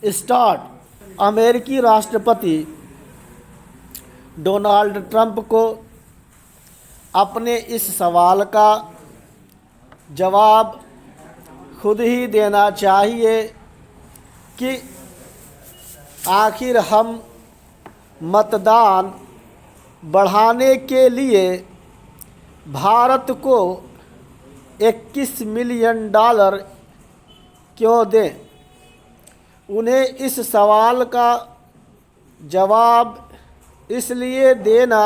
Start. अमेरिकी राष्ट्रपति Donald Trump को अपने इस सवाल का जवाब खुद ही देना चाहिए कि आखिर हम मतदान बढ़ाने के लिए भारत को $21 मिलियन क्यों दें। उन्हें इस सवाल का जवाब इसलिए देना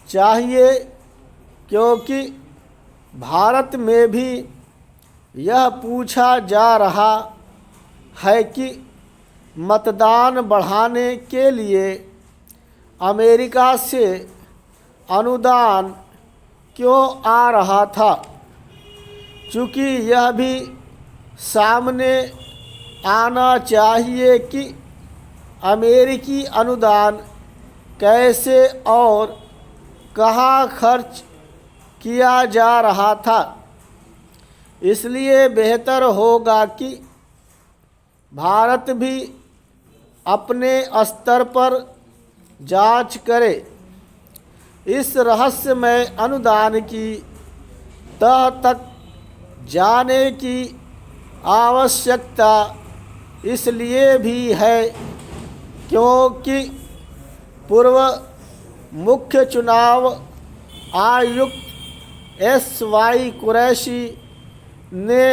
चाहिए क्योंकि भारत में भी यह पूछा जा रहा है कि मतदान बढ़ाने के लिए अमेरिका से अनुदान क्यों आ रहा था। चूँकि यह भी सामने आना चाहिए कि अमेरिकी अनुदान कैसे और कहाँ खर्च किया जा रहा था। इसलिए बेहतर होगा कि भारत भी अपने स्तर पर जांच करे। इस रहस्यमय अनुदान की तह तक जाने की आवश्यकता इसलिए भी है क्योंकि पूर्व मुख्य चुनाव आयुक्त SY कुरैशी ने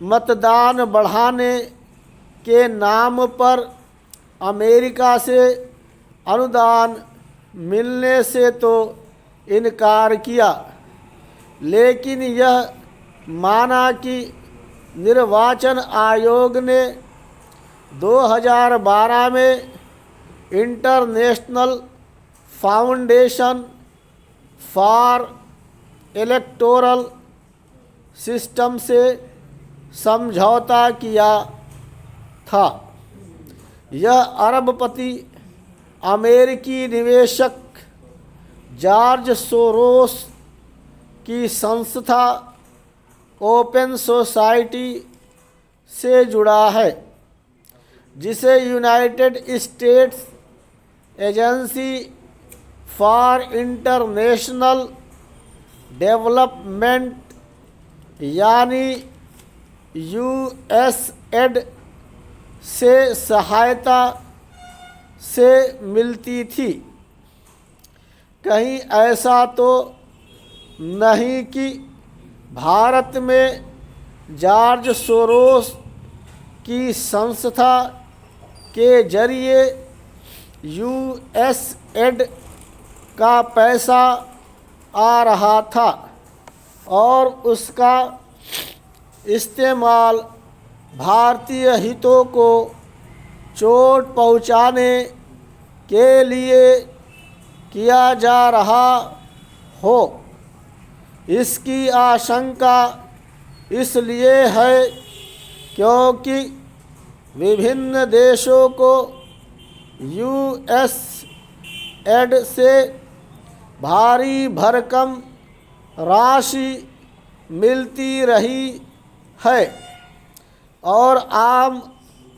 मतदान बढ़ाने के नाम पर अमेरिका से अनुदान मिलने से तो इनकार किया, लेकिन यह माना कि निर्वाचन आयोग ने 2012 में international foundation for electoral system से समझौता किया था। यह अरबपति अमेरिकी निवेशक जॉर्ज सोरोस की संस्था ओपन सोसाइटी से जुड़ा है, जिसे United states agency for international development यानी USAID से सहायता से मिलती थी। कहीं ऐसा तो नहीं कि भारत में जॉर्ज सोरोस की संस्था के जरिए USAID का पैसा आ रहा था और उसका इस्तेमाल भारतीय हितों को चोट पहुंचाने के लिए किया जा रहा हो। इसकी आशंका इसलिए है क्योंकि विभिन्न देशों को USAID से भारी भरकम राशि मिलती रही है और आम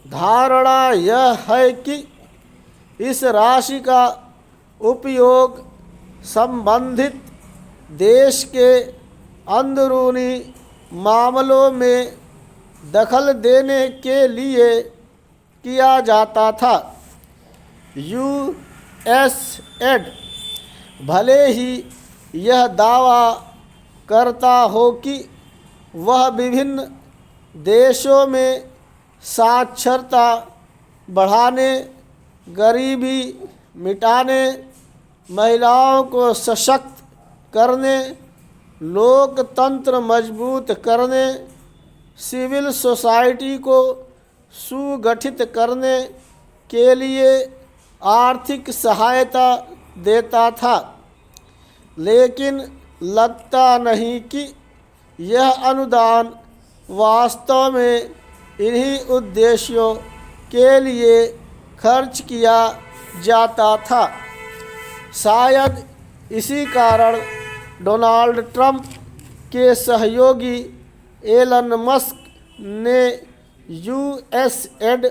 धारणा यह है कि इस राशि का उपयोग संबंधित देश के अंदरूनी मामलों में दखल देने के लिए किया जाता था। USAID भले ही यह दावा करता हो कि वह विभिन्न देशों में साक्षरता बढ़ाने, गरीबी मिटाने, महिलाओं को सशक्त करने, लोकतंत्र मजबूत करने, सिविल सोसाइटी को सुगठित करने के लिए आर्थिक सहायता देता था, लेकिन लगता नहीं कि यह अनुदान वास्तव में इन्हीं उद्देश्यों के लिए खर्च किया जाता था। शायद इसी कारण डोनाल्ड ट्रंप के सहयोगी एलन मस्क ने USAID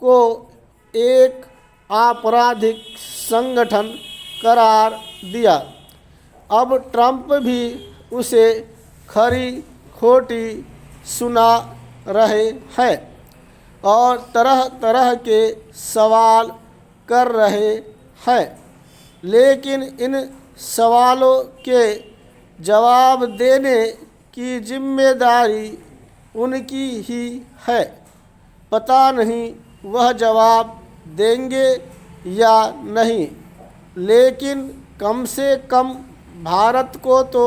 को एक आपराधिक संगठन करार दिया। अब ट्रंप भी उसे खरी खोटी सुना रहे हैं और तरह तरह के सवाल कर रहे हैं, लेकिन इन सवालों के जवाब देने की जिम्मेदारी उनकी ही है। पता नहीं वह जवाब देंगे या नहीं, लेकिन कम से कम भारत को तो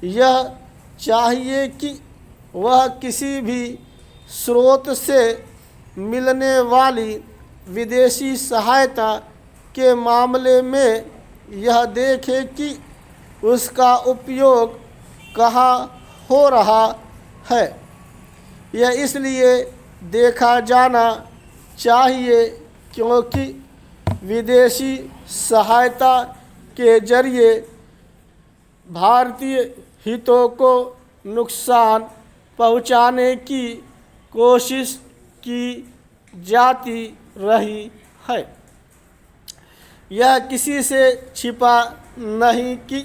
यह चाहिए कि वह किसी भी स्रोत से मिलने वाली विदेशी सहायता के मामले में यह देखे कि उसका उपयोग कहाँ हो रहा है। यह इसलिए देखा जाना चाहिए क्योंकि विदेशी सहायता के जरिए भारतीय हितों को नुकसान पहुंचाने की कोशिश की जाती रही है। यह किसी से छिपा नहीं कि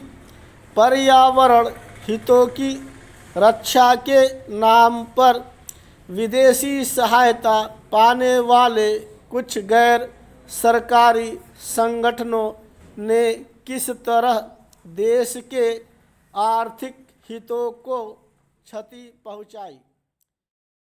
पर्यावरण हितों की रक्षा के नाम पर विदेशी सहायता पाने वाले कुछ गैर सरकारी संगठनों ने किस तरह देश के आर्थिक हितों को क्षति पहुंचाई।